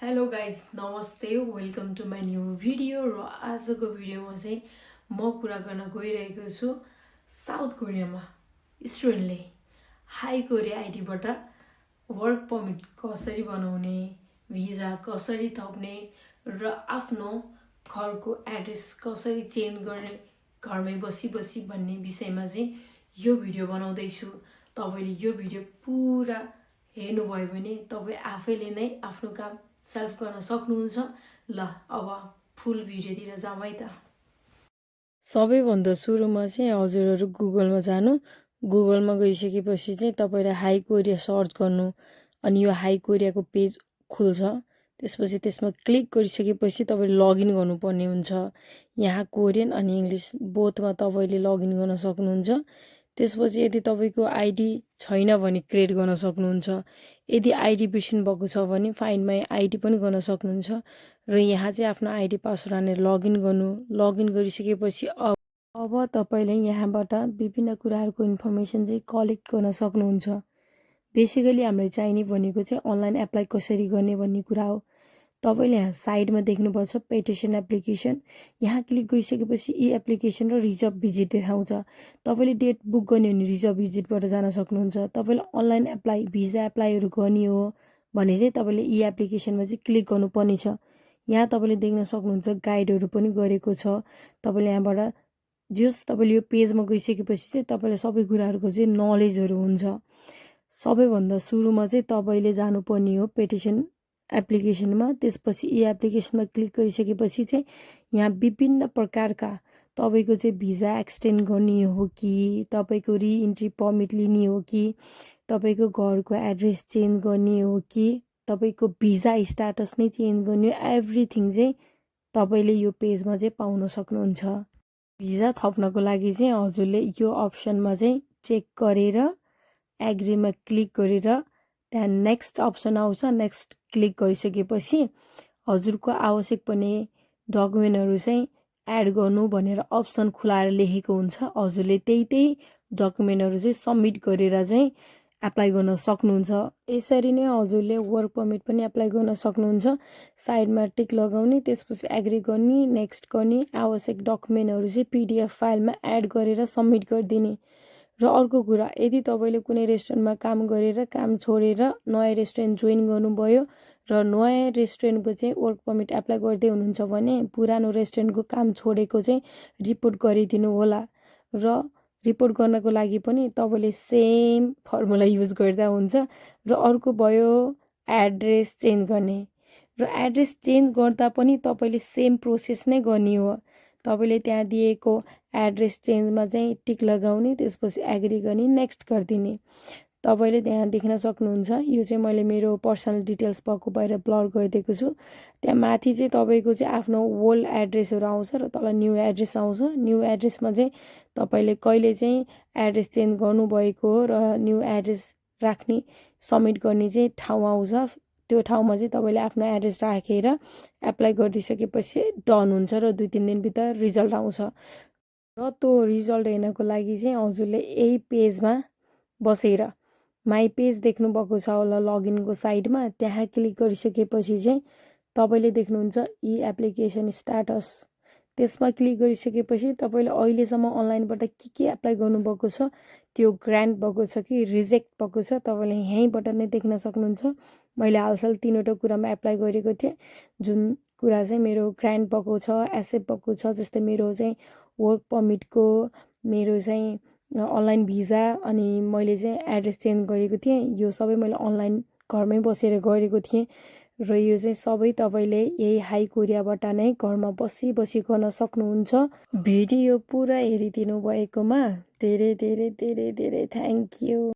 Hello guys नमस्ते welcome to my new video र आजको भिडियोमा चाहिँ म कुरा गर्न गइरहेको छु साउथ कोरियामा स्टुडेन्टले हाई कोरिया आइडीबाट वर्क पर्मिट कसरी बनाउने भिजा कसरी थप्ने र आफ्नो घरको एड्रेस कसरी चेन्ज गर्ने घरमै बसी बसी भन्ने विषयमा चाहिँ यो भिडियो बनाउँदैछु। तपाईँले यो भिडियो पुरा हेर्नुभयो भने तपाईँ आफैले नै आफ्नो काम सेल्फ गर्न सक्नुहुन्छ। ल अब फुल भिडियोतिर जाउँ है त। सबैभन्दा सुरुमा चाहिँ हजुरहरू गुगलमा जानु। गुगलमा गइसकेपछि चाहिँ तपाईँले हाई कोरिया सर्च गर्नु अनि यो हाई कोरियाको पेज खुल्छ। त्यसपछि त्यसमा क्लिक गरिसकेपछि तपाईँले लगइन गर्नुपर्ने हुन्छ। यहाँ कोरियन अनि इङ्ग्लिस बोथमा तपाईँले लगइन गर्न सक्नुहुन्छ। त्यसपछि यदि तपाईँको आइडी छैन भने क्रिएट गर्न सक्नुहुन्छ। यदि आइडी बिर्सिनु भएको छ भने फाइन्ड माई आइडी पनि गर्न सक्नुहुन्छ। र यहाँ चाहिँ आफ्नो आइडी पासवर्ड हानेर लगइन गर्नु। लगइन गरिसकेपछि अब तपाईँले यहाँबाट विभिन्न कुराहरूको इन्फर्मेसन चाहिँ कलेक्ट गर्न सक्नुहुन्छ। बेसिकली हामीलाई चाहिने भनेको चाहिँ अनलाइन एप्लाई कसरी गर्ने भन्ने कुरा हो। तपाईँले यहाँ साइडमा देख्नुपर्छ पेटिसन एप्लिकेसन। यहाँ क्लिक गरिसकेपछि यी एप्लिकेसन र रिजर्भ भिजिट देखाउँछ। तपाईँले डेट बुक गर्ने भने रिजर्भ भिजिटबाट जान सक्नुहुन्छ। तपाईँले अनलाइन एप्लाई भिजा एप्लाईहरू गर्ने हो भने चाहिँ तपाईँले यी एप्लिकेसनमा चाहिँ क्लिक गर्नुपर्ने छ। यहाँ तपाईँले देख्न सक्नुहुन्छ गाइडहरू पनि गरेको छ। तपाईँले यहाँबाट जस तपाईँले यो पेजमा गइसकेपछि चाहिँ तपाईँलाई सबै कुराहरूको चाहिँ नलेजहरू हुन्छ। सबैभन्दा सुरुमा चाहिँ तपाईँले जानुपर्ने हो पेटिसन एप्लिकेसनमा। त्यसपछि यी एप्लिकेसनमा क्लिक गरिसकेपछि चाहिँ यहाँ विभिन्न प्रकारका तपाईँको चाहिँ भिजा एक्सटेन्ड गर्ने हो कि तपाईँको रिइन्ट्री पर्मिट लिने हो कि तपाईँको घरको एड्रेस चेन्ज गर्ने हो कि तपाईँको भिजा स्ट्याटस नै चेन्ज गर्ने हो, एभ्रिथिङ चाहिँ तपाईँले यो पेजमा चाहिँ पाउन सक्नुहुन्छ। भिजा थप्नको लागि चाहिँ हजुरले यो अप्सनमा चाहिँ चेक गरेर एग्रीमा क्लिक गरेर त्यहाँ नेक्स्ट अप्सन आउँछ। नेक्स्ट क्लिक गरिसकेपछि हजुरको आवश्यक पर्ने डकुमेन्टहरू चाहिँ एड गर्नु भनेर अप्सन खुलाएर लेखेको हुन्छ। हजुरले त्यही डकुमेन्टहरू चाहिँ सबमिट गरेर चाहिँ एप्लाई गर्न सक्नुहुन्छ। यसरी नै हजुरले वर्क पर्मिट पनि एप्लाई गर्न सक्नुहुन्छ। साइडमा टिक लगाउने, त्यसपछि एग्री गर्ने, नेक्स्ट गर्ने, आवश्यक डकुमेन्टहरू चाहिँ PDF फाइलमा एड गरेर सबमिट गरिदिने। र अर्को कुरा, यदि तपाईँले कुनै रेस्टुरेन्टमा काम गरेर काम छोडेर नयाँ रेस्टुरेन्ट जोइन गर्नुभयो र नयाँ रेस्टुरेन्टको चाहिँ वर्क पर्मिट एप्लाई गर्दै हुनुहुन्छ भने पुरानो रेस्टुरेन्टको काम छोडेको चाहिँ रिपोर्ट गरिदिनु होला। र रिपोर्ट गर्नको लागि पनि तपाईँले सेम फर्मुला युज गर्दा हुन्छ। र अर्को भयो एड्रेस चेन्ज गर्ने। र एड्रेस चेन्ज गर्दा पनि तपाईँले सेम प्रोसेस नै गर्ने हो। तपाईँले त्यहाँ दिएको एड्रेस चेन्जमा चाहिँ टिक लगाउने, त्यसपछि एग्री गर्ने, नेक्स्ट गरिदिने। तपाईँले त्यहाँ देख्न सक्नुहुन्छ यो चाहिँ मैले मेरो पर्सनल डिटेल्स भएको भएर ब्लर गरिदिएको छु। त्यहाँ माथि चाहिँ तपाईँको चाहिँ आफ्नो ओल्ड एड्रेसहरू आउँछ र तल न्यू एड्रेस आउँछ। न्यू एड्रेसमा चाहिँ तपाईँले कहिले चाहिँ एड्रेस चेन्ज गर्नुभएको हो र न्यू एड्रेस राख्ने सबमिट गर्ने चाहिँ ठाउँ आउँछ। त्यो ठाउँमा चाहिँ तपाईँले आफ्नो एड्रेस राखेर एप्लाई गरिदिइसकेपछि डन हुन्छ र 2-3 दिनभित्र रिजल्ट आउँछ। र त्यो रिजल्ट हेर्नको लागि चाहिँ हजुरले यही पेजमा बसेर माई पेज देख्नुभएको छ होला लगइनको साइडमा, त्यहाँ क्लिक गरिसकेपछि चाहिँ तपाईँले देख्नुहुन्छ यी एप्लिकेसन स्ट्याटस। त्यसमा क्लिक गरिसकेपछि तपाईँले अहिलेसम्म अनलाइनबाट के एप्लाई गर्नुभएको छ, त्यो ग्रान्ट भएको छ कि रिजेक्ट भएको छ, तपाईँले यहीँबाट नै देख्न सक्नुहुन्छ। मैले हालसाल 3वटा कुरामा एप्लाई गरेको थिएँ। जुन कुरा चाहिँ मेरो ग्रान्ट भएको छ, एक्सेप्ट भएको छ, जस्तै मेरो चाहिँ वर्क पर्मिटको, मेरो चाहिँ अनलाइन भिजा अनि मैले चाहिँ एड्रेस चेन्ज गरेको थिएँ। यो सबै मैले अनलाइन घरमै बसेर गरेको थिएँ। र यो चाहिँ सबै तपाईँले यही हाई कोरियाबाट नै घरमा बसी बसी गर्न सक्नुहुन्छ। भिडियो पुरा हेरिदिनु भएकोमा धेरै धेरै धेरै धेरै थ्याङ्क यू।